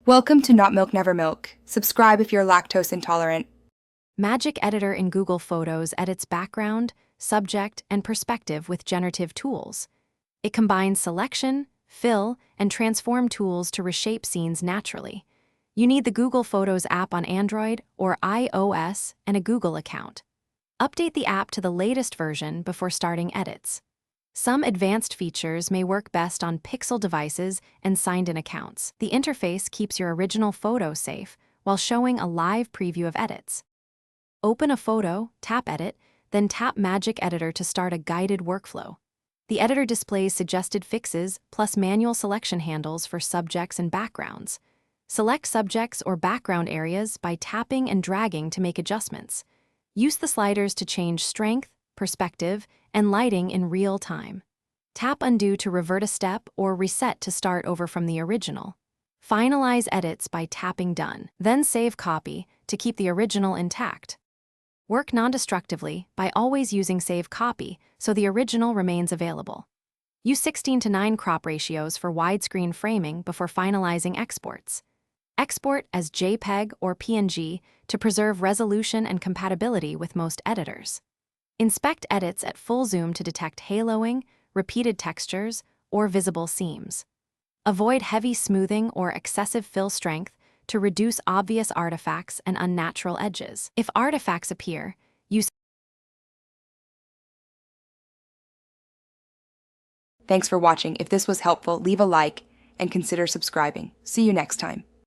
Welcome to Not Milk Never Milk. Subscribe if you're lactose intolerant. Magic Editor in Google Photos edits background, subject, and perspective with generative tools. It combines selection, fill, and transform tools to reshape scenes naturally. You need the Google Photos app on Android or iOS and a Google account. Update the app to the latest version before starting edits. Some advanced features may work best on Pixel devices and signed-in accounts. The interface keeps your original photo safe while showing a live preview of edits. Open a photo, tap Edit, then tap Magic Editor to start a guided workflow. The editor displays suggested fixes plus manual selection handles for subjects and backgrounds. Select subjects or background areas by tapping and dragging to make adjustments. Use the sliders to change strength, perspective, and lighting in real time. Tap Undo to revert a step or Reset to start over from the original. Finalize edits by tapping Done, then save Copy to keep the original intact. Work non-destructively by always using Save Copy so the original remains available. Use 16:9 crop ratios for widescreen framing before finalizing exports. Export as JPEG or PNG to preserve resolution and compatibility with most editors. Inspect edits at full zoom to detect haloing, repeated textures, or visible seams. Avoid heavy smoothing or excessive fill strength to reduce obvious artifacts and unnatural edges. If artifacts appear, use. Thanks for watching. If this was helpful, leave a like and consider subscribing. See you next time.